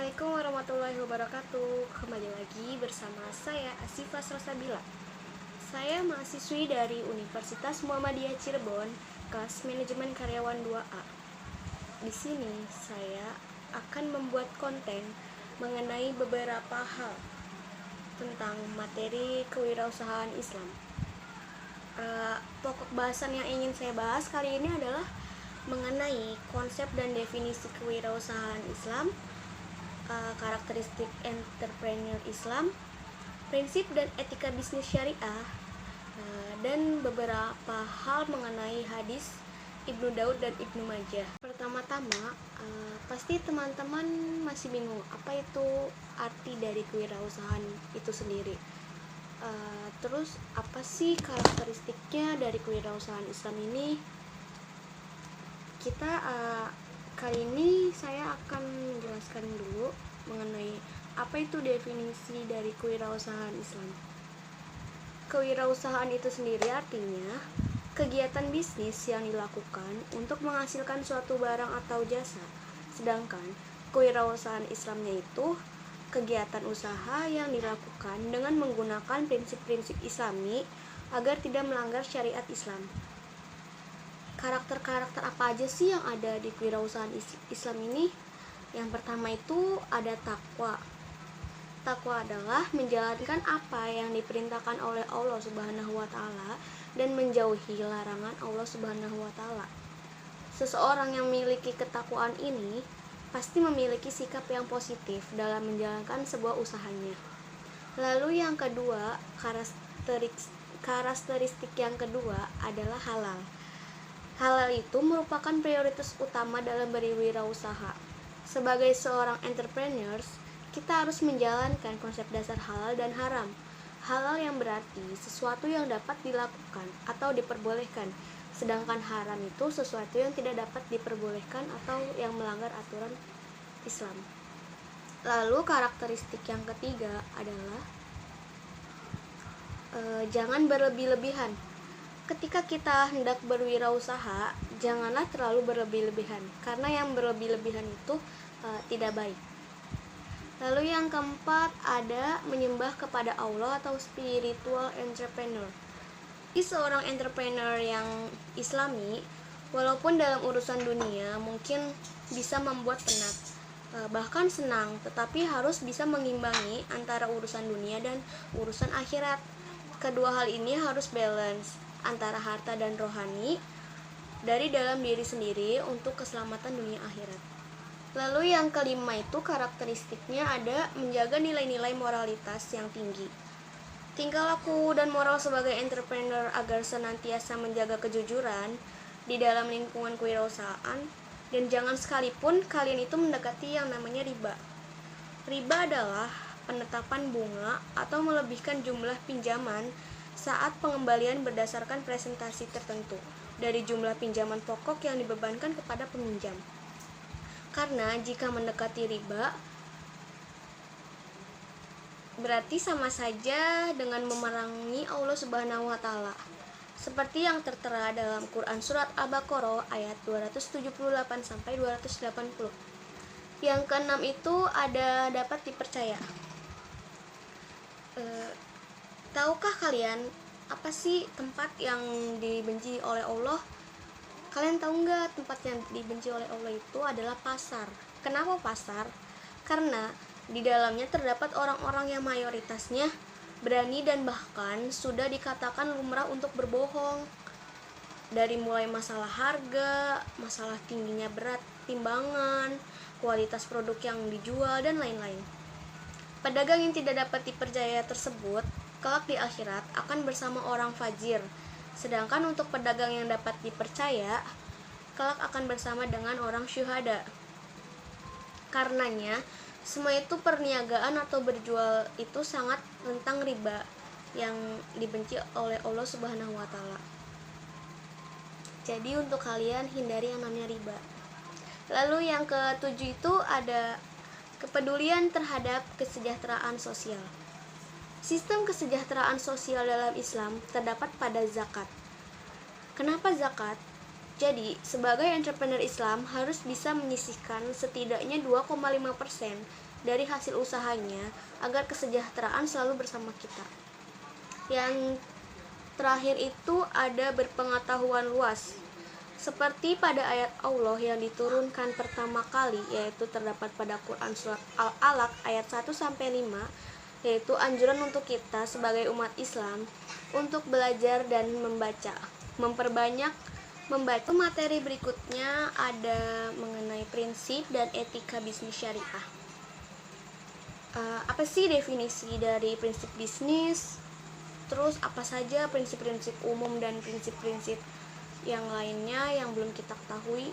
Assalamualaikum warahmatullahi wabarakatuh. Kembali lagi bersama saya Asifah Srosabila. Saya mahasiswi dari Universitas Muhammadiyah Cirebon, kelas Manajemen Karyawan 2A. Di sini saya akan membuat konten mengenai beberapa hal tentang materi kewirausahaan Islam. Pokok bahasan yang ingin saya bahas kali ini adalah mengenai konsep dan definisi kewirausahaan Islam, karakteristik entrepreneur Islam, prinsip dan etika bisnis syariah, dan beberapa hal mengenai hadis Ibnu Daud dan Ibnu Majah. Pertama-tama, pasti teman-teman masih bingung apa itu arti dari kewirausahaan itu sendiri. Terus apa sih karakteristiknya dari kewirausahaan Islam ini? Kali ini saya akan menjelaskan dulu mengenai apa itu definisi dari kewirausahaan Islam. Kewirausahaan itu sendiri artinya kegiatan bisnis yang dilakukan untuk menghasilkan suatu barang atau jasa. Sedangkan kewirausahaan Islamnya itu kegiatan usaha yang dilakukan dengan menggunakan prinsip-prinsip Islami agar tidak melanggar syariat Islam. Karakter-karakter apa aja sih yang ada di kewirausahaan Islam ini? Yang pertama itu ada takwa. Takwa adalah menjalankan apa yang diperintahkan oleh Allah Subhanahu wa taala dan menjauhi larangan Allah Subhanahu wa taala. Seseorang yang memiliki ketakwaan ini pasti memiliki sikap yang positif dalam menjalankan sebuah usahanya. Lalu yang kedua, karakteristik yang kedua adalah halal. Halal itu merupakan prioritas utama dalam berwirausaha. Sebagai seorang entrepreneur, kita harus menjalankan konsep dasar halal dan haram. Halal yang berarti sesuatu yang dapat dilakukan atau diperbolehkan, sedangkan haram itu sesuatu yang tidak dapat diperbolehkan atau yang melanggar aturan Islam. Lalu karakteristik yang ketiga adalah jangan berlebih-lebihan. Ketika kita hendak berwirausaha, janganlah terlalu berlebih-lebihan, karena yang berlebih-lebihan itu tidak baik. Lalu yang keempat ada menyembah kepada Allah atau spiritual entrepreneur. Seorang entrepreneur yang Islami, walaupun dalam urusan dunia mungkin bisa membuat penat, bahkan senang, tetapi harus bisa mengimbangi antara urusan dunia dan urusan akhirat. Kedua hal ini harus balance antara harta dan rohani dari dalam diri sendiri untuk keselamatan dunia akhirat. Lalu yang kelima itu karakteristiknya ada menjaga nilai-nilai moralitas yang tinggi. Tingkah laku dan moral sebagai entrepreneur agar senantiasa menjaga kejujuran di dalam lingkungan kewirausahaan, dan jangan sekalipun kalian itu mendekati yang namanya riba. Riba adalah penetapan bunga atau melebihkan jumlah pinjaman saat pengembalian berdasarkan presentasi tertentu dari jumlah pinjaman pokok yang dibebankan kepada peminjam. Karena jika mendekati riba, berarti sama saja dengan memerangi Allah Subhanahu wa taala. Seperti yang tertera dalam Quran surat Al-Baqarah ayat 278 sampai 280. Yang keenam itu ada dapat dipercaya. Tahukah kalian apa sih tempat yang dibenci oleh Allah? Kalian tahu nggak tempat yang dibenci oleh Allah itu adalah pasar. Kenapa pasar? Karena di dalamnya terdapat orang-orang yang mayoritasnya berani dan bahkan sudah dikatakan lumrah untuk berbohong. Dari mulai masalah harga, masalah tingginya berat timbangan, kualitas produk yang dijual, dan lain-lain. Pedagang yang tidak dapat dipercaya tersebut kelak di akhirat akan bersama orang fajir. Sedangkan untuk pedagang yang dapat dipercaya, kelak akan bersama dengan orang syuhada. Karenanya, semua itu perniagaan atau berjual itu sangat tentang riba yang dibenci oleh Allah Subhanahu wa taala. Jadi untuk kalian hindari yang namanya riba. Lalu yang ketujuh itu ada kepedulian terhadap kesejahteraan sosial. Sistem kesejahteraan sosial dalam Islam terdapat pada zakat. Kenapa zakat? Jadi, sebagai entrepreneur Islam harus bisa menyisihkan setidaknya 2,5% dari hasil usahanya agar kesejahteraan selalu bersama kita. Yang terakhir itu ada berpengetahuan luas. Seperti pada ayat Allah yang diturunkan pertama kali, yaitu terdapat pada Quran surat Al-Alaq ayat 1-5, yaitu anjuran untuk kita sebagai umat Islam untuk belajar dan memperbanyak membaca. Materi berikutnya ada mengenai prinsip dan etika bisnis syariah. Apa sih definisi dari prinsip bisnis? Terus apa saja prinsip-prinsip umum dan prinsip-prinsip yang lainnya yang belum kita ketahui?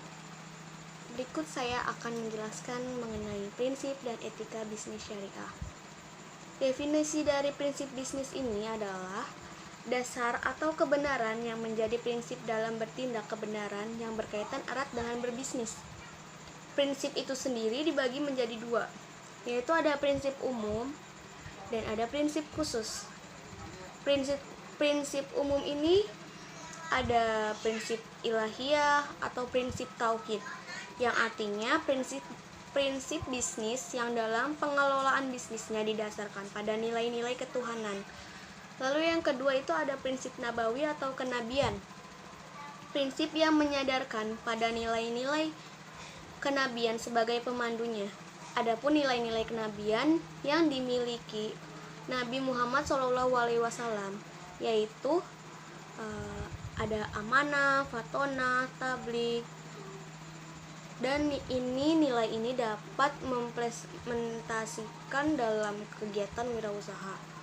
Berikut saya akan menjelaskan mengenai prinsip dan etika bisnis syariah. Definisi dari prinsip bisnis ini adalah dasar atau kebenaran yang menjadi prinsip dalam bertindak kebenaran yang berkaitan erat dengan berbisnis. Prinsip itu sendiri dibagi menjadi dua, yaitu ada prinsip umum dan ada prinsip khusus. Prinsip umum ini ada prinsip ilahiyah atau prinsip tauhid, yang artinya prinsip bisnis yang dalam pengelolaan bisnisnya didasarkan pada nilai-nilai ketuhanan. Lalu yang kedua itu ada prinsip nabawi atau kenabian. Prinsip yang menyadarkan pada nilai-nilai kenabian sebagai pemandunya. Adapun nilai-nilai kenabian yang dimiliki Nabi Muhammad SAW, yaitu ada amanah, fatonah, tabligh, dan nilai ini dapat mengimplementasikan dalam kegiatan wirausaha.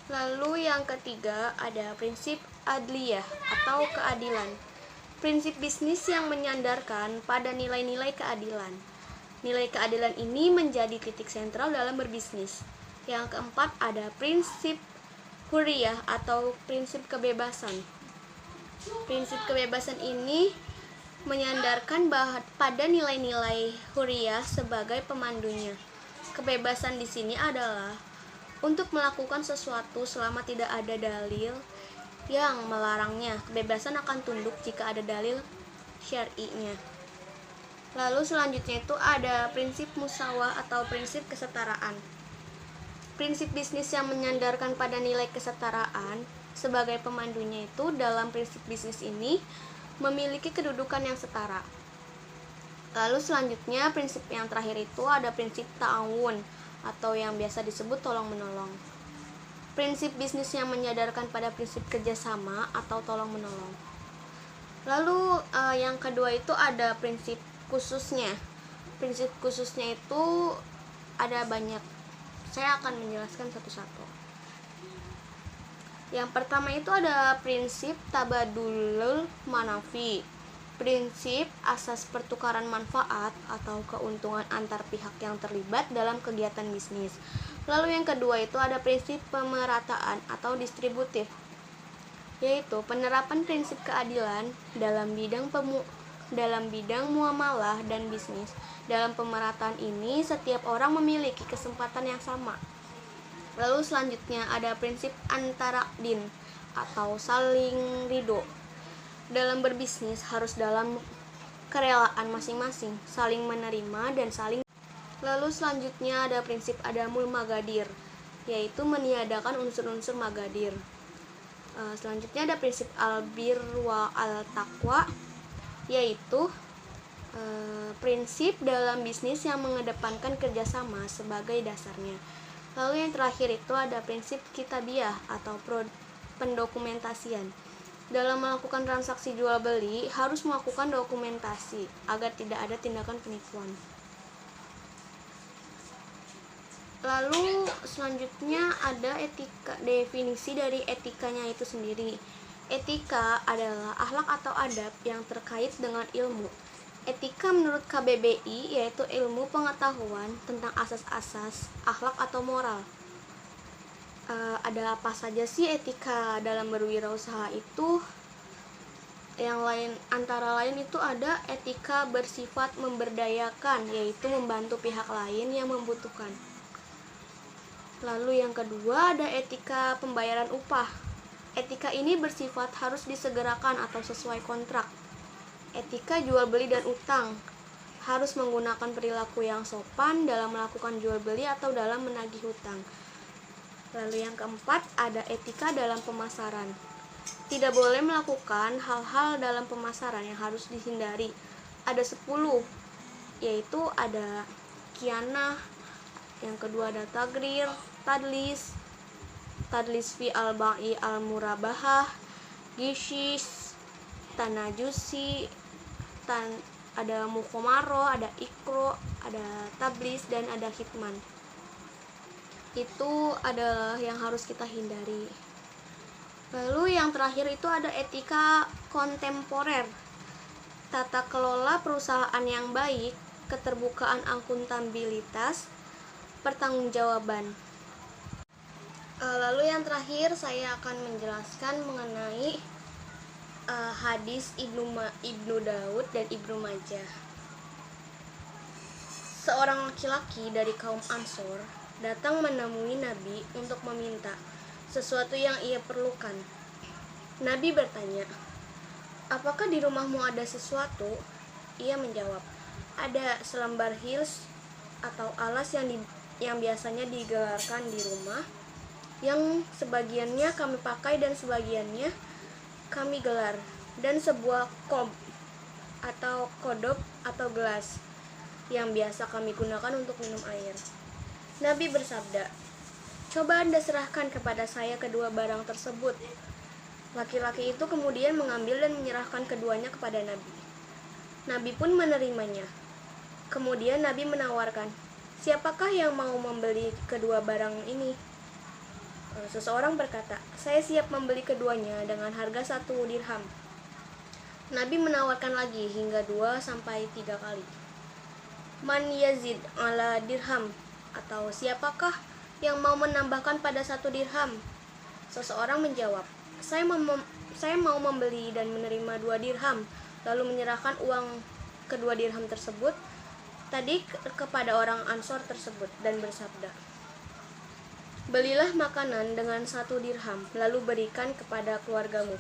Lalu yang ketiga ada prinsip adliyah atau keadilan. Prinsip bisnis yang menyandarkan pada nilai-nilai keadilan. Nilai keadilan ini menjadi titik sentral dalam berbisnis. Yang keempat ada prinsip huriyah atau prinsip kebebasan. Prinsip kebebasan ini menyandarkan pada nilai-nilai huriyah sebagai pemandunya. Kebebasan di sini adalah untuk melakukan sesuatu selama tidak ada dalil yang melarangnya. Kebebasan akan tunduk jika ada dalil syar'inya. Lalu selanjutnya itu ada prinsip musawah atau prinsip kesetaraan. Prinsip bisnis yang menyandarkan pada nilai kesetaraan sebagai pemandunya itu dalam prinsip bisnis ini memiliki kedudukan yang setara. Lalu selanjutnya prinsip yang terakhir itu ada prinsip ta'awun atau yang biasa disebut tolong-menolong. Prinsip bisnis yang menyadarkan pada prinsip kerjasama atau tolong-menolong. Lalu yang kedua itu ada prinsip khususnya. Prinsip khususnya itu ada banyak. Saya akan menjelaskan satu-satu. Yang pertama itu ada prinsip tabadulul manafi. Prinsip asas pertukaran manfaat atau keuntungan antar pihak yang terlibat dalam kegiatan bisnis. Lalu yang kedua itu ada prinsip pemerataan atau distributif, yaitu penerapan prinsip keadilan dalam bidang muamalah dan bisnis. Dalam pemerataan ini setiap orang memiliki kesempatan yang sama. Lalu selanjutnya ada prinsip antarakdin atau saling ridho. Dalam berbisnis harus dalam kerelaan masing-masing, saling menerima dan saling. Lalu selanjutnya ada prinsip adamul magadir, yaitu meniadakan unsur-unsur magadir. Selanjutnya ada prinsip albir wa al-taqwa, yaitu prinsip dalam bisnis yang mengedepankan kerjasama sebagai dasarnya. Lalu yang terakhir itu ada prinsip kitabiyah atau pendokumentasian. Dalam melakukan transaksi jual beli harus melakukan dokumentasi agar tidak ada tindakan penipuan. Lalu selanjutnya ada etika, definisi dari etikanya itu sendiri. Etika adalah akhlak atau adab yang terkait dengan ilmu. Etika menurut KBBI yaitu ilmu pengetahuan tentang asas-asas akhlak atau moral. Ada apa saja sih etika dalam berwirausaha itu? Yang lain antara lain itu ada etika bersifat memberdayakan, yaitu membantu pihak lain yang membutuhkan. Lalu yang kedua ada etika pembayaran upah. Etika ini bersifat harus disegerakan atau sesuai kontrak. etika jual beli dan utang. Harus menggunakan perilaku yang sopan dalam melakukan jual beli atau dalam menagih hutang. Lalu yang keempat, ada etika dalam pemasaran. Tidak boleh melakukan hal-hal dalam pemasaran yang harus dihindari. Ada 10, yaitu ada khianah, yang kedua ada tadlis fi al-ba'i al-murabahah, gishish, tanajusi, ada mukomaro, ada ikro, ada tablis, dan ada hitman. Itu adalah yang harus kita hindari. Lalu yang terakhir itu ada etika kontemporer. Tata kelola perusahaan yang baik, keterbukaan akuntabilitas, pertanggungjawaban. Lalu yang terakhir saya akan menjelaskan mengenai hadis Ibnu Daud dan Ibnu Majah. Seorang laki-laki dari kaum Ansor datang menemui Nabi untuk meminta sesuatu yang ia perlukan. Nabi bertanya, "Apakah di rumahmu ada sesuatu?" Ia menjawab, "Ada selembar hils atau alas yang biasanya digelarkan di rumah, yang sebagiannya kami pakai dan sebagiannya kami gelar, dan sebuah kodok atau gelas yang biasa kami gunakan untuk minum air." Nabi bersabda, "Coba Anda serahkan kepada saya kedua barang tersebut." Laki-laki itu kemudian mengambil dan menyerahkan keduanya kepada Nabi. Nabi pun menerimanya. Kemudian Nabi menawarkan, "Siapakah yang mau membeli kedua barang ini?" Seseorang berkata, "Saya siap membeli keduanya dengan harga 1 dirham." Nabi menawarkan lagi hingga 2-3 kali. "Man yazid ala dirham?" Atau siapakah yang mau menambahkan pada 1 dirham? Seseorang menjawab, saya mau membeli dan menerima 2 dirham, lalu menyerahkan uang kedua dirham tersebut tadi kepada orang Ansor tersebut dan bersabda, "Belilah makanan dengan 1 dirham, lalu berikan kepada keluargamu.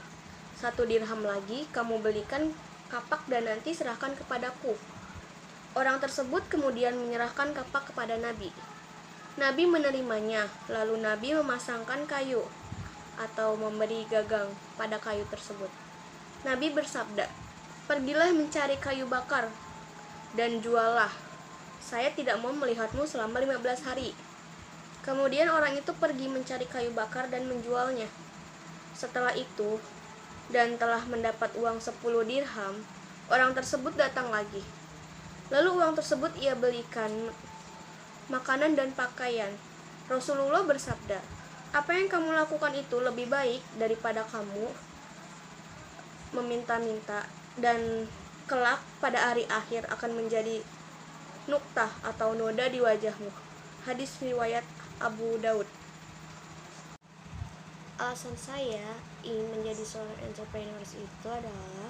1 dirham lagi kamu belikan kapak dan nanti serahkan kepadaku." Orang tersebut kemudian menyerahkan kapak kepada Nabi. Nabi menerimanya, lalu Nabi memasangkan kayu atau memberi gagang pada kayu tersebut. Nabi bersabda, "Pergilah mencari kayu bakar dan juallah. Saya tidak mau melihatmu selama 15 hari." Kemudian orang itu pergi mencari kayu bakar dan menjualnya. Setelah itu, dan telah mendapat uang 10 dirham, orang tersebut datang lagi. Lalu uang tersebut ia belikan makanan dan pakaian. Rasulullah bersabda, "Apa yang kamu lakukan itu lebih baik daripada kamu meminta-minta, dan kelak pada hari akhir akan menjadi nuktah atau noda di wajahmu." Hadis riwayat Abu Daud. Alasan saya ingin menjadi seorang entrepreneur itu adalah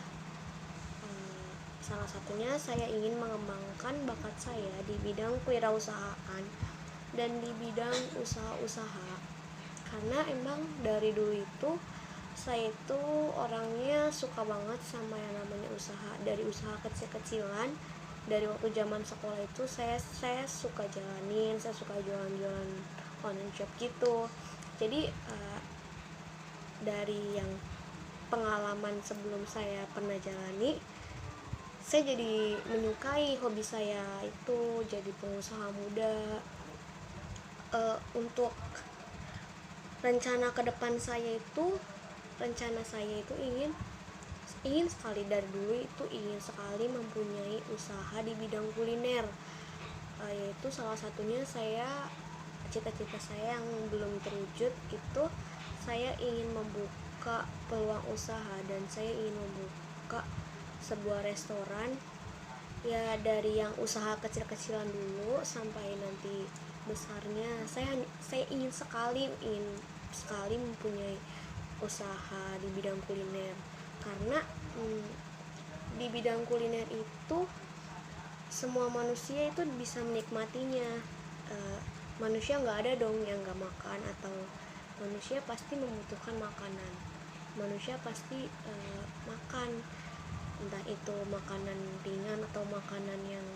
salah satunya saya ingin mengembangkan bakat saya di bidang kewirausahaan dan di bidang usaha-usaha. Karena emang dari dulu itu saya itu orangnya suka banget sama yang namanya usaha. Dari usaha kecil-kecilan, dari waktu zaman sekolah itu saya suka jalanin, saya suka jualan-jualan online shop gitu. Jadi dari yang pengalaman sebelum saya pernah jalani, saya jadi menyukai hobi saya itu jadi pengusaha muda. Untuk rencana ke depan saya itu ingin sekali, dari dulu itu ingin sekali mempunyai usaha di bidang kuliner, yaitu salah satunya cita-cita saya yang belum terwujud itu saya ingin membuka peluang usaha dan saya ingin membuka sebuah restoran, ya dari yang usaha kecil-kecilan dulu sampai nanti besarnya. Saya ingin sekali mempunyai usaha di bidang kuliner, karena di bidang kuliner itu semua manusia itu bisa menikmatinya. Manusia nggak ada dong yang nggak makan, atau manusia pasti membutuhkan makanan, manusia pasti makan. entah itu makanan ringan atau makanan yang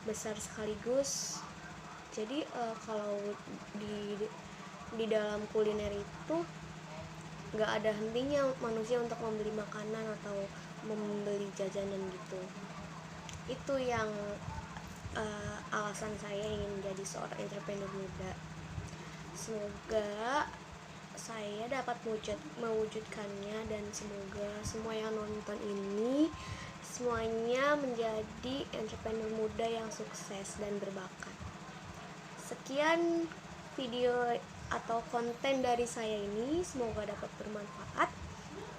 besar sekaligus. Jadi kalau di dalam kuliner itu nggak ada hentinya manusia untuk membeli makanan atau membeli jajanan gitu. Itu yang alasan saya ingin menjadi seorang entrepreneur muda. Semoga saya dapat mewujudkannya, dan semoga semua yang nonton ini semuanya menjadi entrepreneur muda yang sukses dan berbakat. Sekian video atau konten dari saya ini, semoga dapat bermanfaat.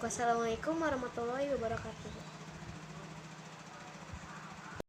Wassalamualaikum warahmatullahi wabarakatuh.